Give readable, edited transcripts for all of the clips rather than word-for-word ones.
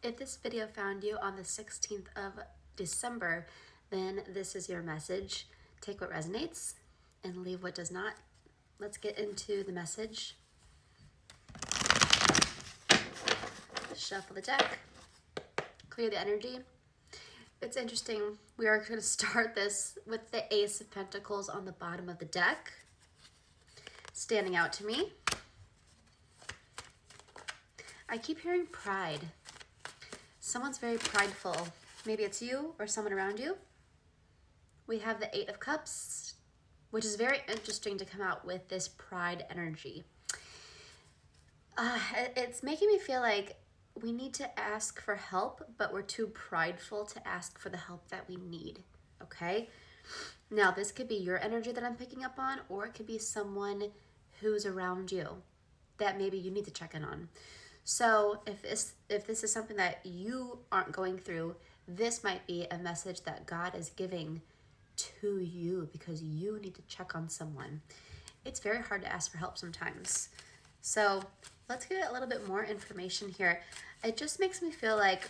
If this video found you on the 16th of December, then this is your message. Take what resonates and leave what does not. Let's get into the message. Shuffle the deck. Clear the energy. It's interesting. We are going to start this with the Ace of Pentacles on the bottom of the deck, standing out to me. I keep hearing pride. Someone's very prideful. Maybe it's you or someone around you. We have the Eight of Cups, which is very interesting to come out with this pride energy. It's making me feel like we need to ask for help, but we're too prideful to ask for the help that we need, okay? Now, this could be your energy that I'm picking up on, or it could be someone who's around you that maybe you need to check in on. So if this is something that you aren't going through, this might be a message that God is giving to you because you need to check on someone. It's very hard to ask for help sometimes. So let's get a little bit more information here. It just makes me feel like,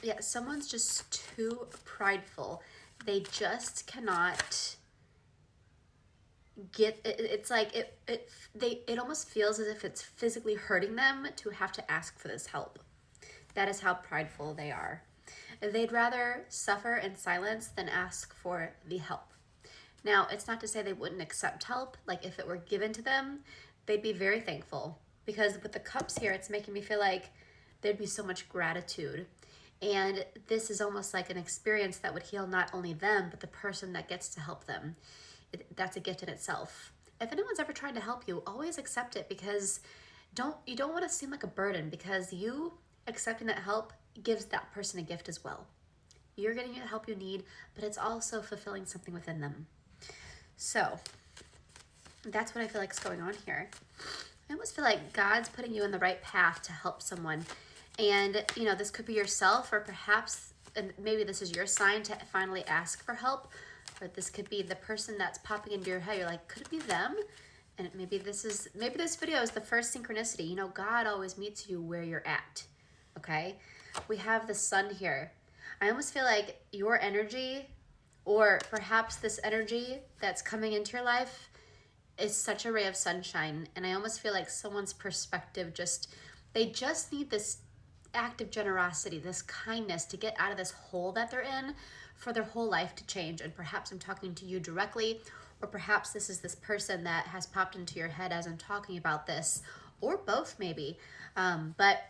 yeah, someone's just too prideful. They just cannot get it. It's like it almost feels as if it's physically hurting them to have to ask for this help. That is how prideful they are. They'd rather suffer in silence than ask for the help. Now, it's not to say they wouldn't accept help. Like if it were given to them, they'd be very thankful, because with the cups here, it's making me feel like there'd be so much gratitude. And this is almost like an experience that would heal not only them, but the person that gets to help them. That's a gift in itself. If anyone's ever tried to help you, always accept it, because you don't want to seem like a burden, because you accepting that help gives that person a gift as well. You're getting the help you need, but it's also fulfilling something within them. So that's what I feel like is going on here. I almost feel like God's putting you in the right path to help someone. And, you know, this could be yourself, or perhaps, and maybe this is your sign to finally ask for help. Or this could be the person that's popping into your head. You're like, could it be them? And maybe this video is the first synchronicity. You know, God always meets you where you're at. Okay? We have the Sun here. I almost feel like your energy, or perhaps this energy that's coming into your life, is such a ray of sunshine. And I almost feel like someone's perspective they just need this act of generosity, this kindness to get out of this hole that they're in for their whole life to change. And perhaps I'm talking to you directly, or perhaps this is this person that has popped into your head as I'm talking about this, or both maybe. But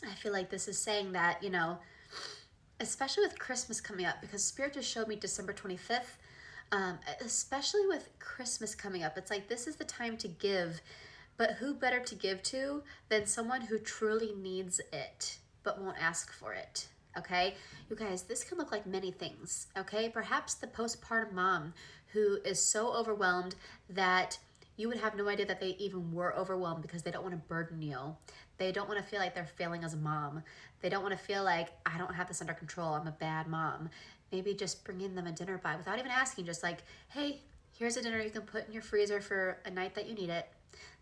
I feel like this is saying that, you know, especially with Christmas coming up, because Spirit just showed me December 25th, especially with Christmas coming up, it's like this is the time to give. But who better to give to than someone who truly needs it but won't ask for it, okay? You guys, this can look like many things, okay? Perhaps the postpartum mom who is so overwhelmed that you would have no idea that they even were overwhelmed, because they don't want to burden you. They don't want to feel like they're failing as a mom. They don't want to feel like, I don't have this under control, I'm a bad mom. Maybe just bringing them a dinner by without even asking, just like, hey, here's a dinner you can put in your freezer for a night that you need it.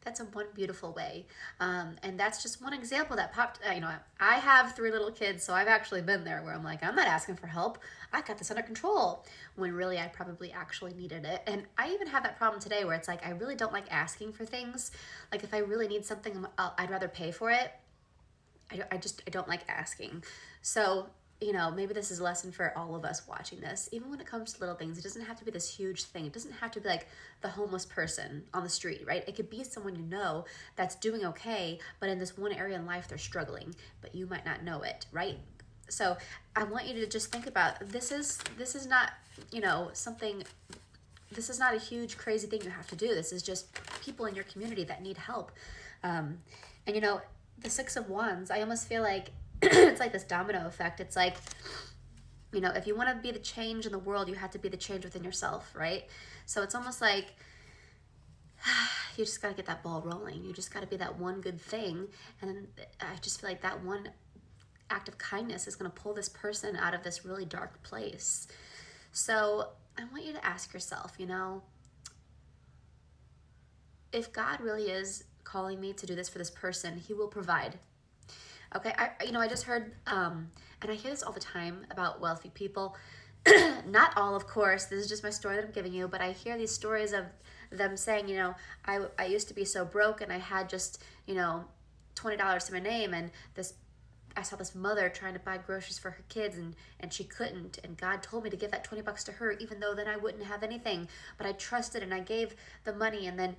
That's one beautiful way. And that's just one example that popped. You know, I have 3 little kids, so I've actually been there where I'm like, I'm not asking for help. I got this under control, when really I probably actually needed it. And I even have that problem today where it's like, I really don't like asking for things. Like if I really need something, I'd rather pay for it. I don't like asking. So, you know, maybe this is a lesson for all of us watching this. Even when it comes to little things, it doesn't have to be this huge thing. It doesn't have to be like the homeless person on the street, right? It could be someone you know that's doing okay, but in this one area in life they're struggling, but you might not know it, right? So I want you to just think about, this is not, you know, this is not a huge crazy thing you have to do. This is just people in your community that need help. And you know, the 6 of Wands, I almost feel like it's like this domino effect. It's like, you know, if you want to be the change in the world, you have to be the change within yourself, right? So it's almost like you just got to get that ball rolling. You just got to be that one good thing. And I just feel like that one act of kindness is going to pull this person out of this really dark place. So I want you to ask yourself, you know, if God really is calling me to do this for this person, He will provide. Okay, I just heard, and I hear this all the time about wealthy people. Not all, of course. This is just my story that I'm giving you, but I hear these stories of them saying, I used to be so broke and I had just, $20 to my name, and this I saw this mother trying to buy groceries for her kids, and she couldn't, and God told me to give that $20 to her, even though then I wouldn't have anything, but I trusted and I gave the money, and then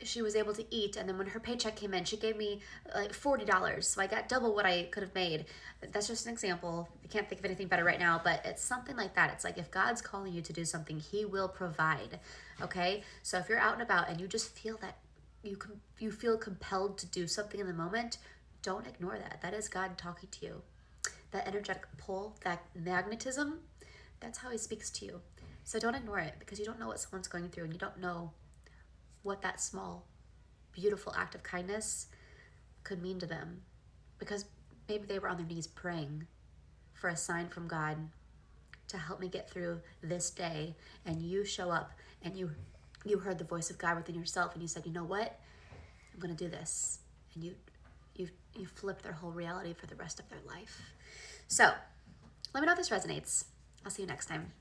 she was able to eat, and then when her paycheck came in, she gave me like $40, so I got double what I could have made. That's just an example. I can't think of anything better right now, but it's something like that. It's like if God's calling you to do something, He will provide. Okay, so if you're out and about and you just feel that you feel compelled to do something in the moment, don't ignore that. That is God talking to you. That energetic pull, that magnetism, that's how He speaks to you. So don't ignore it, because you don't know what someone's going through, and you don't know what that small, beautiful act of kindness could mean to them. Because maybe they were on their knees praying for a sign from God to help me get through this day, and you show up and you heard the voice of God within yourself, and you said, you know what? I'm going to do this. And you flip their whole reality for the rest of their life. So let me know if this resonates. I'll see you next time.